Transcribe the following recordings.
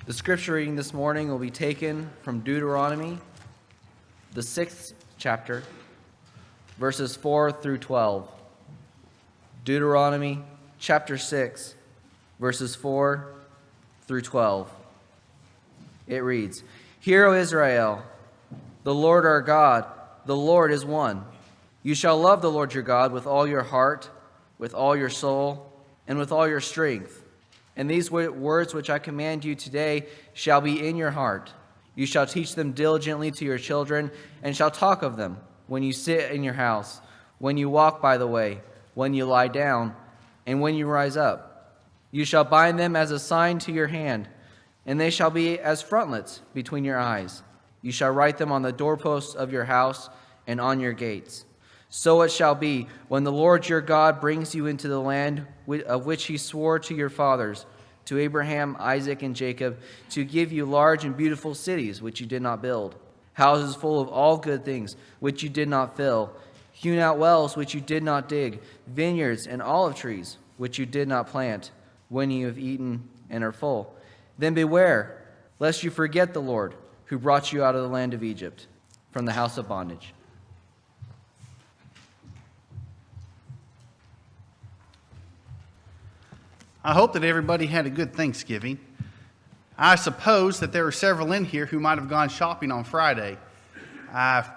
The scripture reading this morning will be taken from Deuteronomy, the 6th chapter, verses 4 through 12. Deuteronomy chapter 6, verses 4 through 12. It reads, "Hear, O Israel, the Lord our God, the Lord is one. You shall love the Lord your God with all your heart, with all your soul, and with all your strength. And these words which I command you today shall be in your heart. You shall teach them diligently to your children, and shall talk of them when you sit in your house, when you walk by the way, when you lie down, and when you rise up. You shall bind them as a sign to your hand, and they shall be as frontlets between your eyes. You shall write them on the doorposts of your house and on your gates. So it shall be when the Lord your God brings you into the land of which he swore to your fathers, to Abraham, Isaac, and Jacob, to give you large and beautiful cities which you did not build, houses full of all good things which you did not fill, hewn out wells which you did not dig, vineyards and olive trees which you did not plant, when you have eaten and are full. Then beware, lest you forget the Lord, who brought you out of the land of Egypt, from the house of bondage." I hope that everybody had a good Thanksgiving. I suppose that there are several in here who might have gone shopping on Friday.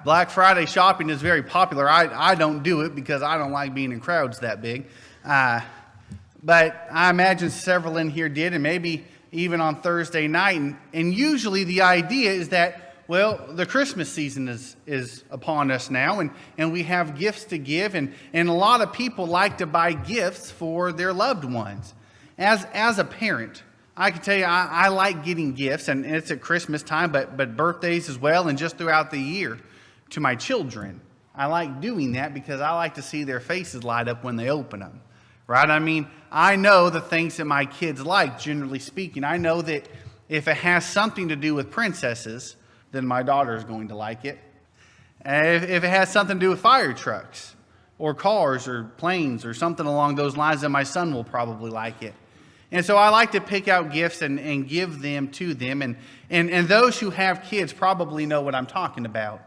Black Friday shopping is very popular. I don't do it because I don't like being in crowds that big. But I imagine several in here did, and maybe even on Thursday night. And usually the idea is that, well, the Christmas season is upon us now, and we have gifts to give, and a lot of people like to buy gifts for their loved ones. As a parent, I can tell you I like getting gifts, and it's at Christmas time, but birthdays as well, and just throughout the year to my children. I like doing that because I like to see their faces light up when they open them, right? I mean, I know the things that my kids like, generally speaking. I know that if it has something to do with princesses, then my daughter is going to like it. If it has something to do with fire trucks or cars or planes or something along those lines, then my son will probably like it. And so I like to pick out gifts and give them to them. And those who have kids probably know what I'm talking about.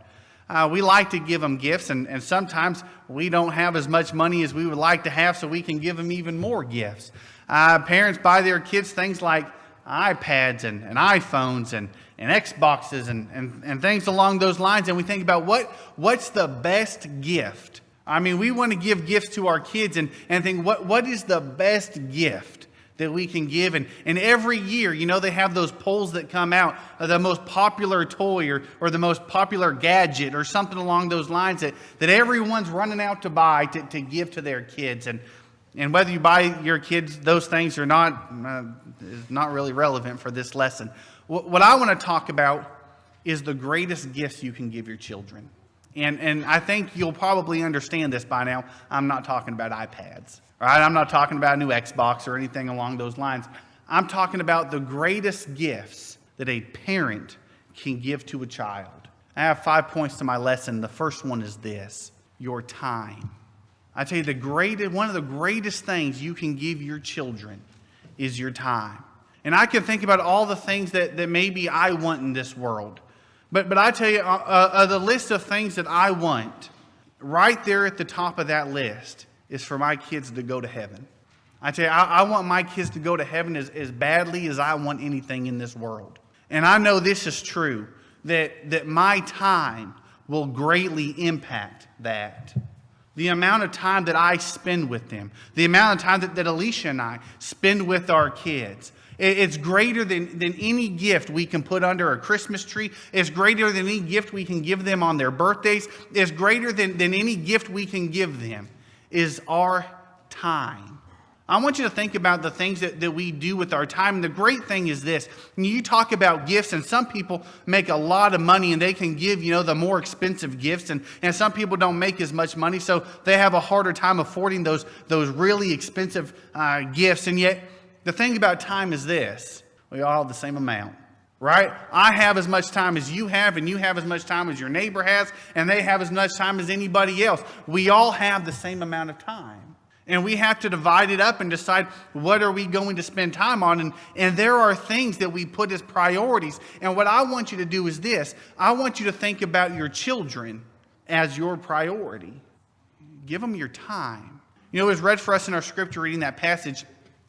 We like to give them gifts, and sometimes we don't have as much money as we would like to have, so we can give them even more gifts. Parents buy their kids things like iPads and iPhones and Xboxes and things along those lines, and we think about what's the best gift. I mean, we want to give gifts to our kids and think, what is the best gift that we can give? And every year, they have those polls that come out, the most popular toy or the most popular gadget or something along those lines that everyone's running out to buy to give to their kids. And whether you buy your kids those things or not is not really relevant for this lesson. What I want to talk about is the greatest gifts you can give your children. And I think you'll probably understand this by now. I'm not talking about iPads. All right, I'm not talking about a new Xbox or anything along those lines. I'm talking about the greatest gifts that a parent can give to a child. I have 5 points to my lesson. The first one is this: your time. I tell you, one of the greatest things you can give your children is your time. And I can think about all the things that maybe I want in this world. But I tell you, the list of things that I want, right there at the top of that list is for my kids to go to heaven. I tell you, I want my kids to go to heaven as badly as I want anything in this world. And I know this is true, that my time will greatly impact that. The amount of time that I spend with them, the amount of time that Alicia and I spend with our kids, it's greater than any gift we can put under a Christmas tree. It's greater than any gift we can give them on their birthdays. It's greater than any gift we can give them is our time. I want you to think about the things that we do with our time. And the great thing is this: you talk about gifts, and some people make a lot of money and they can give, the more expensive gifts. And some people don't make as much money, so they have a harder time affording those really expensive gifts. And yet, the thing about time is this: we all have the same amount, right? I have as much time as you have, and you have as much time as your neighbor has, and they have as much time as anybody else. We all have the same amount of time. And we have to divide it up and decide what are we going to spend time on. And there are things that we put as priorities. And what I want you to do is this. I want you to think about your children as your priority. Give them your time. It was read for us in our scripture reading, that passage.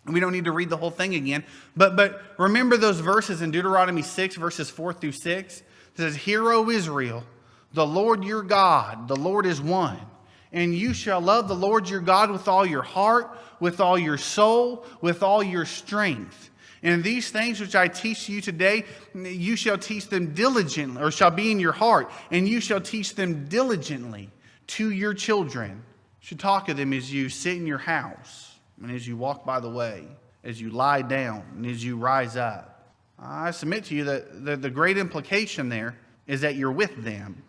We don't need to read the whole thing again. But remember those verses in Deuteronomy 6, verses 4 through 6. It says, "Hear, O Israel, the Lord your God, the Lord is one. And you shall love the Lord your God with all your heart, with all your soul, with all your strength. And these things which I teach you today, you shall teach them diligently, or shall be in your heart, and you shall teach them diligently to your children. You should talk of them as you sit in your house, and as you walk by the way, as you lie down, and as you rise up." I submit to you that the great implication there is that you're with them.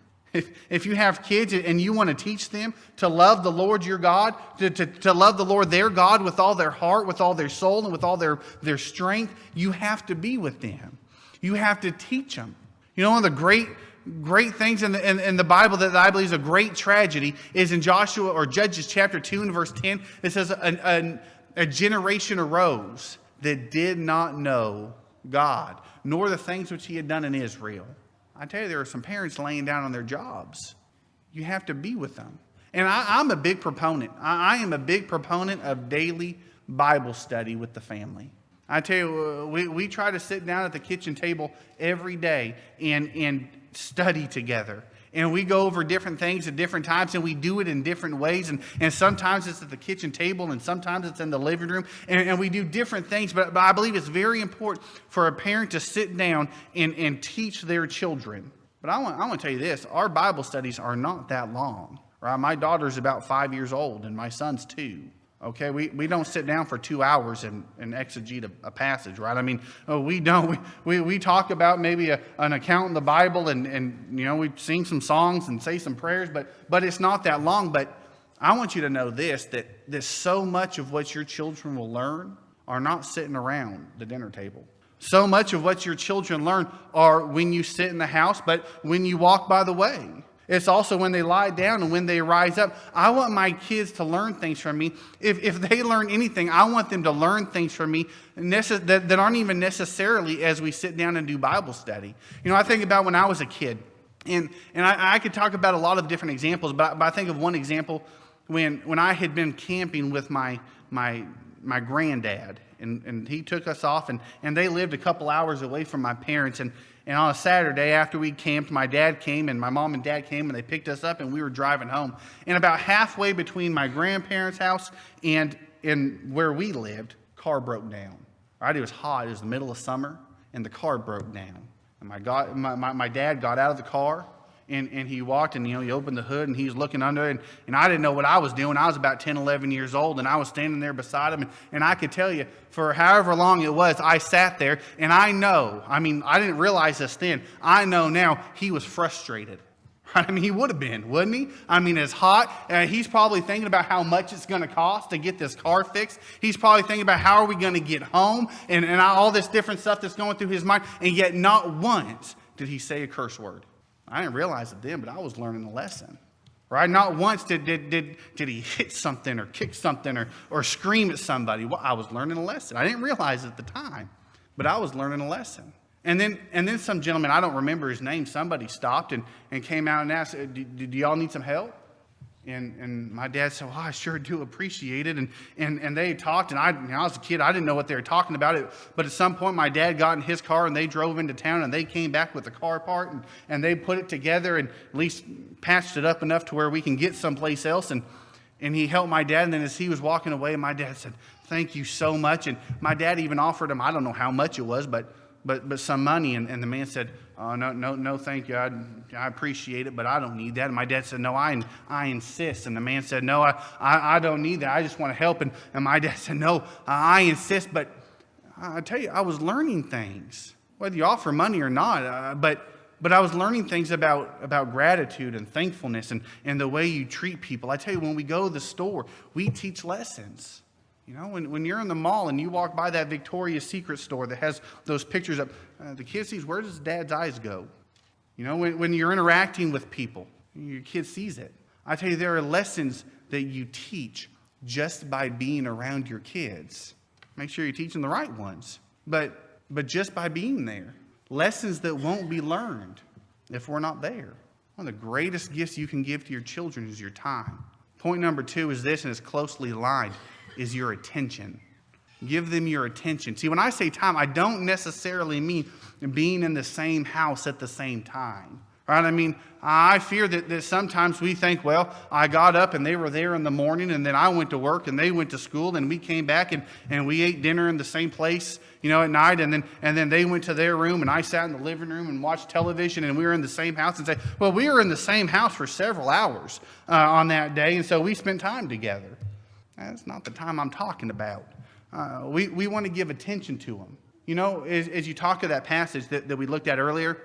If you have kids and you want to teach them to love the Lord your God, to love the Lord their God with all their heart, with all their soul, and with all their strength, you have to be with them. You have to teach them. One of the great things in the Bible that I believe is a great tragedy is in Joshua or Judges chapter 2 and verse 10. It says, a generation arose that did not know God, nor the things which he had done in Israel. I tell you, there are some parents laying down on their jobs. You have to be with them. And I'm a big proponent. I am a big proponent of daily Bible study with the family. I tell you, we try to sit down at the kitchen table every day and study together. And we go over different things at different times, and we do it in different ways. And sometimes it's at the kitchen table, and sometimes it's in the living room. And we do different things. But I believe it's very important for a parent to sit down and teach their children. But I want to tell you this. Our Bible studies are not that long. Right? My daughter's about 5 years old, and my son's 2. Okay, we don't sit down for 2 hours and exegete a passage, right? I mean, we don't. We talk about maybe an account in the Bible, and we sing some songs and say some prayers, but it's not that long. But I want you to know this, that so much of what your children will learn are not sitting around the dinner table. So much of what your children learn are when you sit in the house, but when you walk by the way. It's also when they lie down and when they rise up. I want my kids to learn things from me. If they learn anything, I want them to learn things from me that aren't even necessarily as we sit down and do Bible study. I think about when I was a kid, and I could talk about a lot of different examples, but I think of one example when I had been camping with my granddad, and he took us off, and they lived a couple hours away from my parents, and on a Saturday after we camped, my dad came and my mom and dad came and they picked us up and we were driving home. And about halfway between my grandparents' house and where we lived, car broke down. Right? It was hot. It was the middle of summer and the car broke down. And my dad got out of the car and he walked and he opened the hood and he was looking under it. And I didn't know what I was doing. I was about 10, 11 years old and I was standing there beside him. And I could tell you, for however long it was, I sat there and I didn't realize this then. I know now he was frustrated. I mean, he would have been, wouldn't he? I mean, it's hot. He's probably thinking about how much it's going to cost to get this car fixed. He's probably thinking about how are we going to get home and all this different stuff that's going through his mind. And yet not once did he say a curse word. I didn't realize it then, but I was learning a lesson. Right? Not once did he hit something or kick something or scream at somebody. Well, I was learning a lesson. I didn't realize it at the time, but I was learning a lesson. And then some gentleman, I don't remember his name, somebody stopped and came out and asked, do y'all need some help? And my dad said, well, I sure do appreciate it. And they talked, and I was a kid, I didn't know what they were talking about. But at some point, my dad got in his car, and they drove into town, and they came back with a car part, and they put it together and at least patched it up enough to where we can get someplace else. And he helped my dad, and then as he was walking away, my dad said, thank you so much. And my dad even offered him, I don't know how much it was, but some money. And the man said, oh, no, thank you. I appreciate it, but I don't need that. And my dad said, no, I insist. And the man said, no, I don't need that. I just want to help. And my dad said, no, I insist. But I tell you, I was learning things, whether you offer money or not. But I was learning things about gratitude and thankfulness and the way you treat people. I tell you, when we go to the store, we teach lessons. When you're in the mall and you walk by that Victoria's Secret store that has those pictures up, the kid sees, where does dad's eyes go? When you're interacting with people, your kid sees it. I tell you, there are lessons that you teach just by being around your kids. Make sure you're teaching the right ones. But just by being there. Lessons that won't be learned if we're not there. One of the greatest gifts you can give to your children is your time. Point number 2 is this, and it's closely aligned, is your attention. Give them your attention. See, when I say time, I don't necessarily mean being in the same house at the same time. Right? I mean, I fear that sometimes we think, well, I got up and they were there in the morning, and then I went to work and they went to school, and we came back and we ate dinner in the same place, at night, and then they went to their room and I sat in the living room and watched television, and we were in the same house, and say, well, we were in the same house for several hours on that day, and so we spent time together. That's not the time I'm talking about. We want to give attention to them. As you talk of that passage that we looked at earlier,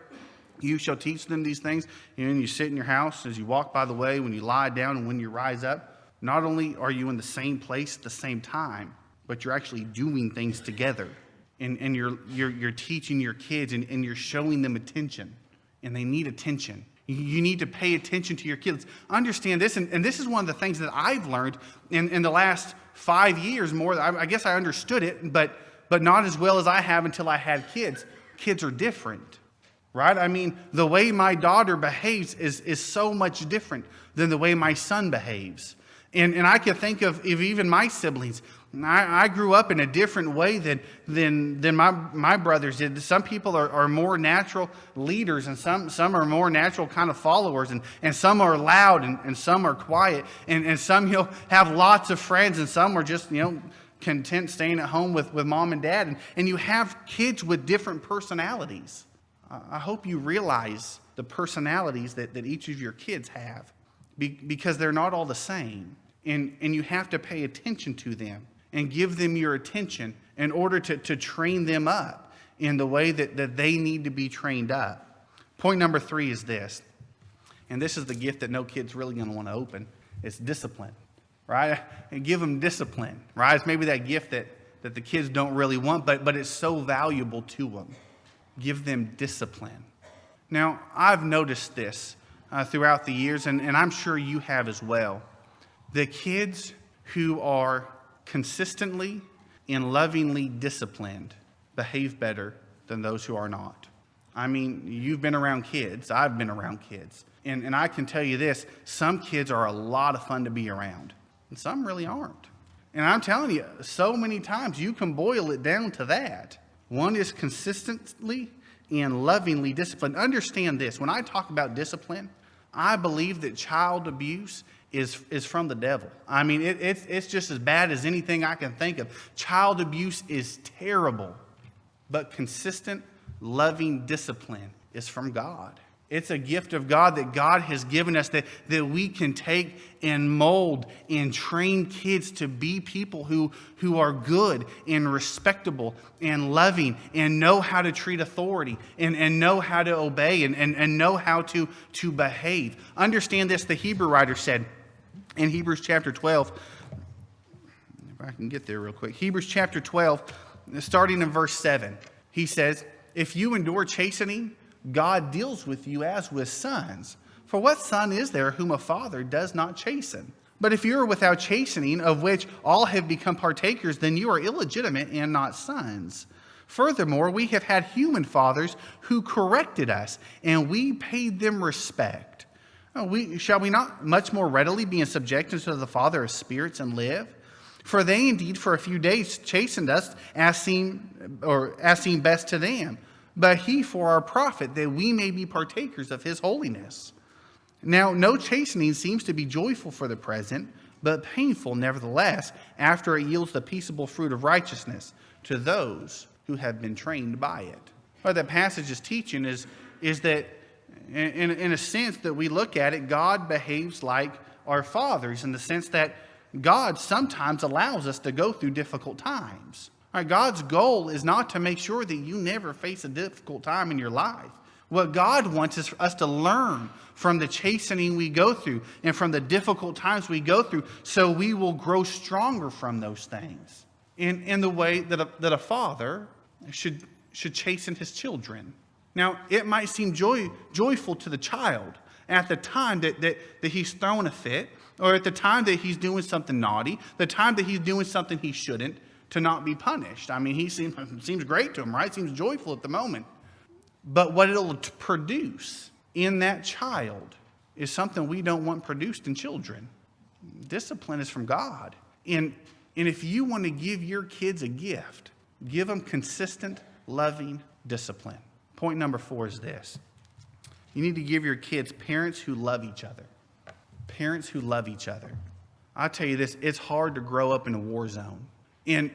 you shall teach them these things. And you sit in your house, as you walk by the way, when you lie down and when you rise up. Not only are you in the same place at the same time, but you're actually doing things together. And you're teaching your kids, and you're showing them attention. And they need attention. You need to pay attention to your kids. Understand this, and this is one of the things that I've learned in the last 5 years more. I guess I understood it, but not as well as I have until I had kids. Kids are different. Right? I mean, the way my daughter behaves is so much different than the way my son behaves. And I can think of even my siblings. I grew up in a different way than my brothers did. Some people are more natural leaders, and some are more natural kind of followers, and some are loud, and some are quiet, and some have lots of friends, and some are just content staying at home with mom and dad. And you have kids with different personalities. I hope you realize the personalities that each of your kids have, because they're not all the same. And you have to pay attention to them and give them your attention in order to train them up in the way that they need to be trained up. Point number 3 is this, and this is the gift that no kid's really going to want to open. It's discipline, right? And give them discipline, right? It's maybe that gift that the kids don't really want, but it's so valuable to them. Give them discipline. Now, I've noticed this throughout the years, and I'm sure you have as well. The kids who are consistently and lovingly disciplined behave better than those who are not. I mean, you've been around kids. I've been around kids. And I can tell you this, some kids are a lot of fun to be around, and some really aren't. And I'm telling you, so many times you can boil it down to that. One is consistently and lovingly disciplined. Understand this. When I talk about discipline, I believe that child abuse is from the devil. I mean, it's just as bad as anything I can think of. Child abuse is terrible. But consistent, loving discipline is from God. It's a gift of God that God has given us that we can take and mold and train kids to be people who are good and respectable and loving and know how to treat authority and know how to obey and know how to behave. Understand this, the Hebrew writer said in Hebrews chapter 12, if I can get there real quick, Hebrews chapter 12, starting in verse 7, he says, if you endure chastening, God deals with you as with sons. For what son is there whom a father does not chasten? But if you are without chastening, of which all have become partakers, then you are illegitimate and not sons. Furthermore, we have had human fathers who corrected us, and we paid them respect. Shall we not much more readily be in subjection to the Father of spirits and live? For they indeed for a few days chastened us as seemed best to them, but he for our profit, that we may be partakers of his holiness. Now, no chastening seems to be joyful for the present, but painful nevertheless, after it yields the peaceable fruit of righteousness to those who have been trained by it. What that passage is teaching is that, in a sense that we look at it, God behaves like our fathers, in the sense that God sometimes allows us to go through difficult times. All right, God's goal is not to make sure that you never face a difficult time in your life. What God wants is for us to learn from the chastening we go through and from the difficult times we go through, so we will grow stronger from those things in the way that a father should chasten his children. Now, it might seem joyful to the child at the time that he's throwing a fit, or at the time that he's doing something naughty, the time that he's doing something he shouldn't, to not be punished. I mean, he seems great to him, right? Seems joyful at the moment. But what it'll produce in that child is something we don't want produced in children. Discipline is from God. And if you want to give your kids a gift, give them consistent, loving discipline. Point number 4 is this. You need to give your kids parents who love each other. Parents who love each other. I'll tell you this, it's hard to grow up in a war zone. And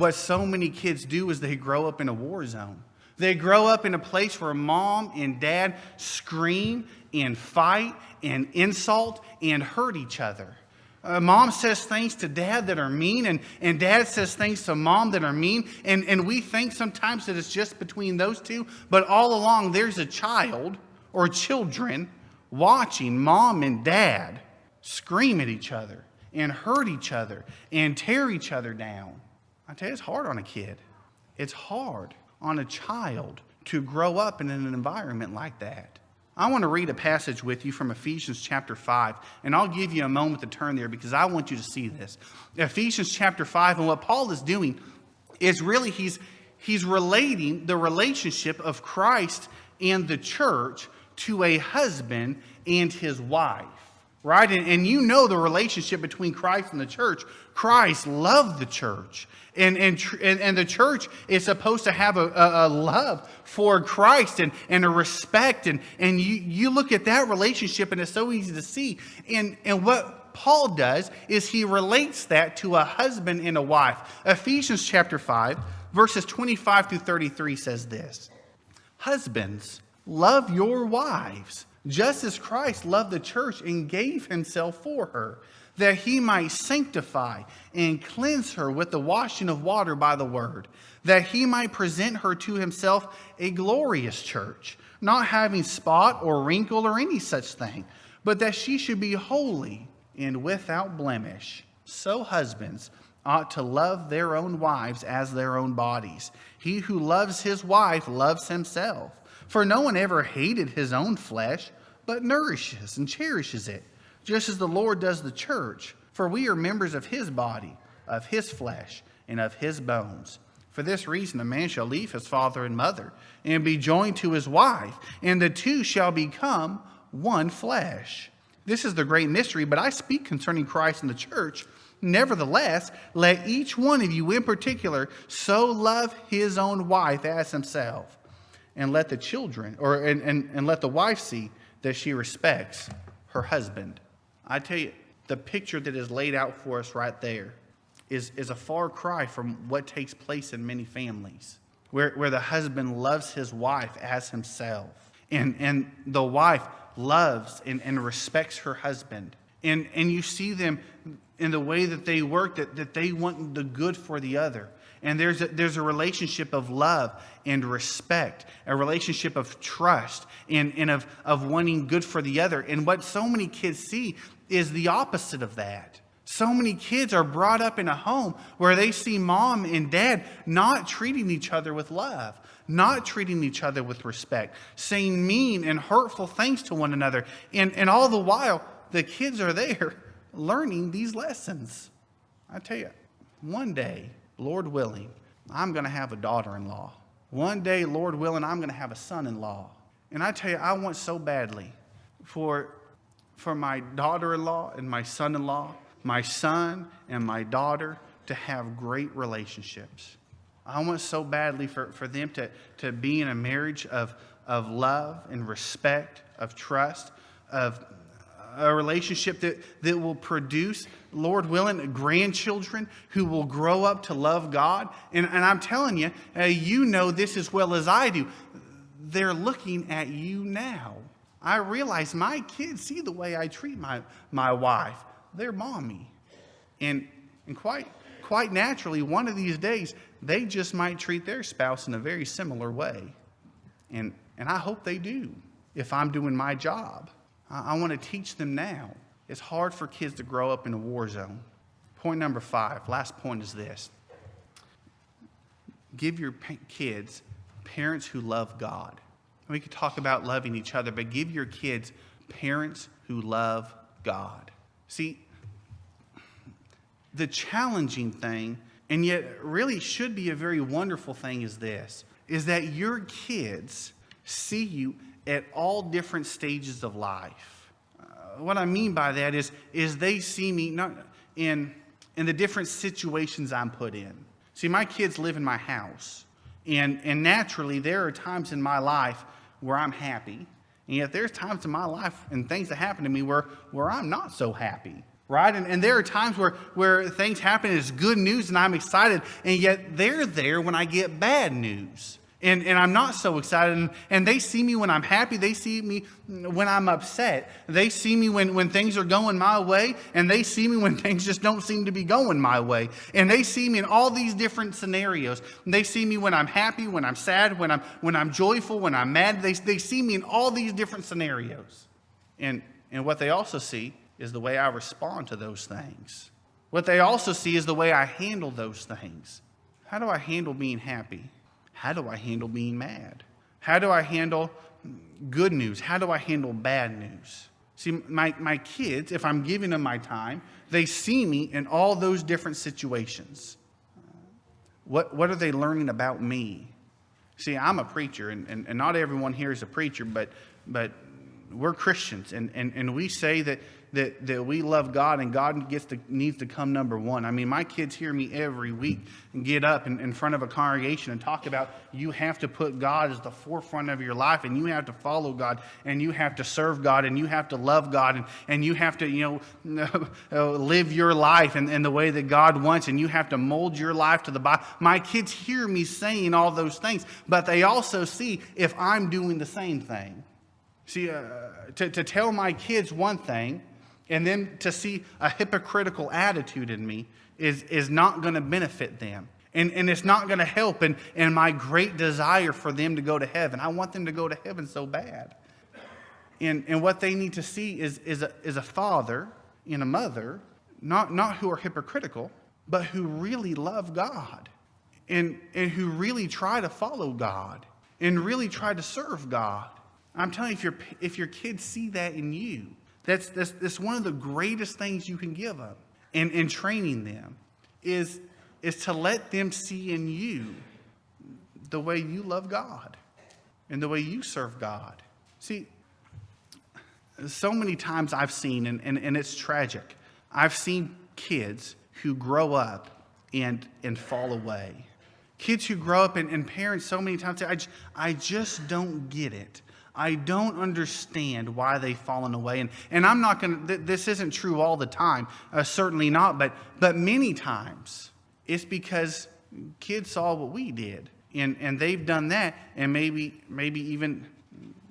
what so many kids do is they grow up in a war zone. They grow up in a place where mom and dad scream and fight and insult and hurt each other. Mom says things to dad that are mean, and dad says things to mom that are mean. And we think sometimes that it's just between those two, but all along there's a child or children watching mom and dad scream at each other and hurt each other and tear each other down. I tell you, it's hard on a kid. It's hard on a child to grow up in an environment like that. I want to read a passage with you from Ephesians chapter 5, and I'll give you a moment to turn there because I want you to see this. Ephesians chapter 5, and what Paul is doing is really he's relating the relationship of Christ and the church to a husband and his wife. Right? And you know the relationship between Christ and the church. Christ loved the church. And the church is supposed to have a love for Christ and a respect. And you look at that relationship and it's so easy to see. And what Paul does is he relates that to a husband and a wife. Ephesians chapter 5, verses 25 through 33 says this. Husbands, love your wives, just as Christ loved the church and gave himself for her, that he might sanctify and cleanse her with the washing of water by the word, that he might present her to himself a glorious church, not having spot or wrinkle or any such thing, but that she should be holy and without blemish. So husbands ought to love their own wives as their own bodies. He who loves his wife loves himself. For no one ever hated his own flesh, but nourishes and cherishes it, just as the Lord does the church. For we are members of his body, of his flesh, and of his bones. For this reason a man shall leave his father and mother, and be joined to his wife, and the two shall become one flesh. This is the great mystery, but I speak concerning Christ and the church. Nevertheless, let each one of you in particular so love his own wife as himself. And let the children, and let the wife see that she respects her husband. I tell you, the picture that is laid out for us right there is a far cry from what takes place in many families, where the husband loves his wife as himself, and the wife loves and respects her husband. And you see them in the way that they work, that they want the good for the other. And there's a relationship of love and respect, a relationship of trust and of wanting good for the other. And what so many kids see is the opposite of that. So many kids are brought up in a home where they see mom and dad not treating each other with love, not treating each other with respect, saying mean and hurtful things to one another. And all the while, the kids are there learning these lessons. I tell you, one day, Lord willing, I'm going to have a daughter-in-law. One day, Lord willing, I'm going to have a son-in-law. And I tell you, I want so badly for my daughter-in-law and my son-in-law, my son and my daughter to have great relationships. I want so badly for them to be in a marriage of love and respect, of trust, of a relationship that will produce, Lord willing, grandchildren who will grow up to love God. And I'm telling you, you know this as well as I do. They're looking at you now. I realize my kids see the way I treat my wife. They're mommy. And quite naturally, one of these days, they just might treat their spouse in a very similar way. And I hope they do if I'm doing my job. I want to teach them now. It's hard for kids to grow up in a war zone. Point number 5, last point is this. Give your kids parents who love God. We could talk about loving each other, but give your kids parents who love God. See, the challenging thing, and yet really should be a very wonderful thing, is this, is that your kids see you at all different stages of life. What I mean by that is they see me not in the different situations I'm put in. See, my kids live in my house, and naturally there are times in my life where I'm happy, and yet there's times in my life and things that happen to me where I'm not so happy. Right? And there are times where things happen, it's good news, and I'm excited, and yet they're there when I get bad news. And I'm not so excited. And they see me when I'm happy. They see me when I'm upset. They see me when things are going my way, and they see me when things just don't seem to be going my way. And they see me in all these different scenarios. They see me when I'm happy, when I'm sad, when I'm joyful, when I'm mad. They see me in all these different scenarios. And what they also see is the way I respond to those things. What they also see is the way I handle those things. How do I handle being happy? How do I handle being mad? How do I handle good news? How do I handle bad news? See, my kids, if I'm giving them my time, they see me in all those different situations. What are they learning about me? See, I'm a preacher, and not everyone here is a preacher, but we're Christians, and we say that we love God, and God needs to come number one. I mean, my kids hear me every week and get up in front of a congregation and talk about you have to put God as the forefront of your life, and you have to follow God, and you have to serve God, and you have to love God, and you have to live your life in the way that God wants, and you have to mold your life to the Bible. My kids hear me saying all those things, but they also see if I'm doing the same thing. See, to tell my kids one thing and then to see a hypocritical attitude in me is not going to benefit them. And it's not going to help in my great desire for them to go to heaven. I want them to go to heaven so bad. And what they need to see is a father and a mother, not who are hypocritical, but who really love God and who really try to follow God and really try to serve God. I'm telling you, if your kids see that in you, that's one of the greatest things you can give them in training them is to let them see in you the way you love God and the way you serve God. See, so many times I've seen, and it's tragic, I've seen kids who grow up and fall away. Kids who grow up and parents so many times say, I just don't get it. I don't understand why they've fallen away. And I'm not going to, this isn't true all the time, certainly not, but many times it's because kids saw what we did. And they've done that and maybe even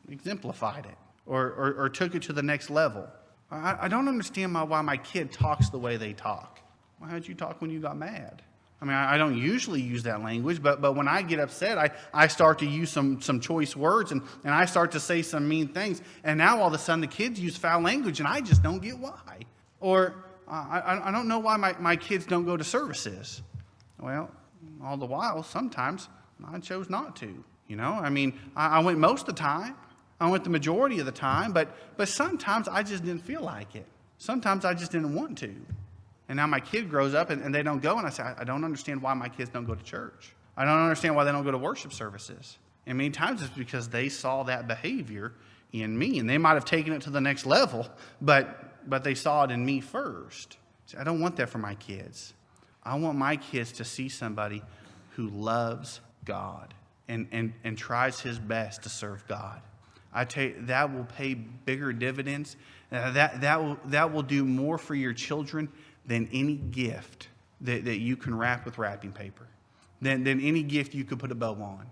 exemplified it or took it to the next level. I don't understand why my kid talks the way they talk. Why how'd you talk when you got mad? I mean, I don't usually use that language, but when I get upset, I start to use some choice words, and I start to say some mean things. And now all of a sudden the kids use foul language, and I just don't get why. Or I don't know why my kids don't go to services. Well, all the while, sometimes I chose not to. I mean, I went most of the time. I went the majority of the time, but sometimes I just didn't feel like it. Sometimes I just didn't want to. And now my kid grows up and they don't go, and I say, I don't understand why my kids don't go to church. I don't understand why they don't go to worship services. And many times it's because they saw that behavior in me, and they might have taken it to the next level, but they saw it in me first. See, I don't want that for my kids. I want my kids to see somebody who loves God and tries his best to serve God. I tell you, that will pay bigger dividends. That will do more for your children than any gift that you can wrap with wrapping paper, than any gift you could put a bow on.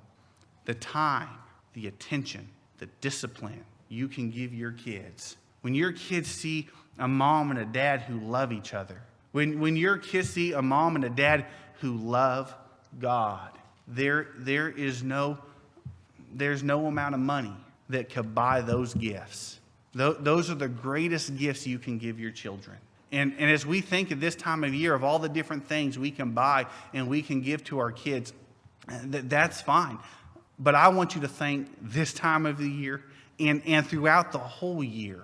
The time, the attention, the discipline you can give your kids. When your kids see a mom and a dad who love each other, when your kids see a mom and a dad who love God, there's no amount of money that could buy those gifts. Those are the greatest gifts you can give your children. And as we think at this time of year of all the different things we can buy and we can give to our kids, that's fine. But I want you to think this time of the year and throughout the whole year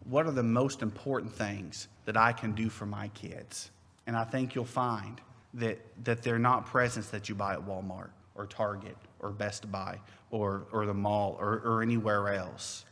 what are the most important things that I can do for my kids? And I think you'll find that they're not presents that you buy at Walmart or Target or Best Buy or the mall or anywhere else.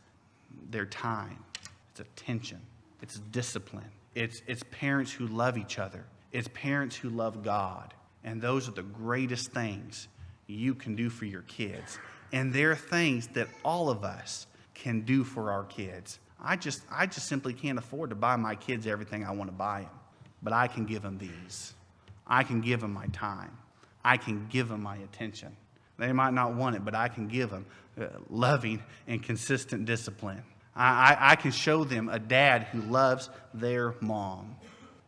They're time, it's attention, it's discipline, it's parents who love each other, it's parents who love God. And those are the greatest things you can do for your kids. And they're things that all of us can do for our kids. I just simply can't afford to buy my kids everything I want to buy them. But I can give them these. I can give them my time. I can give them my attention. They might not want it, but I can give them loving and consistent discipline. I can show them a dad who loves their mom.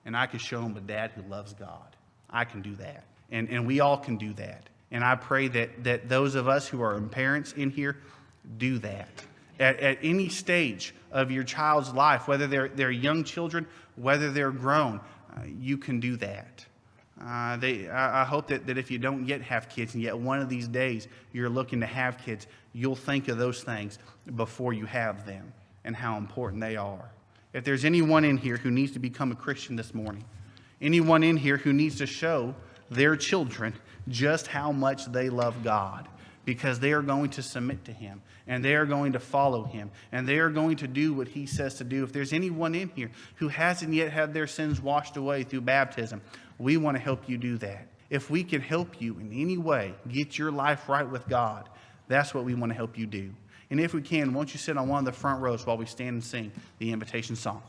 And I can show them a dad who loves God. I can do that. And we all can do that. And I pray that those of us who are parents in here do that. At any stage of your child's life, whether they're young children, whether they're grown, you can do that. I hope that if you don't yet have kids, and yet one of these days you're looking to have kids, you'll think of those things before you have them and how important they are. If there's anyone in here who needs to become a Christian this morning, anyone in here who needs to show their children just how much they love God, because they are going to submit to Him, and they are going to follow Him, and they are going to do what He says to do. If there's anyone in here who hasn't yet had their sins washed away through baptism, we want to help you do that. If we can help you in any way get your life right with God, that's what we want to help you do. And if we can, won't you sit on one of the front rows while we stand and sing the invitation song?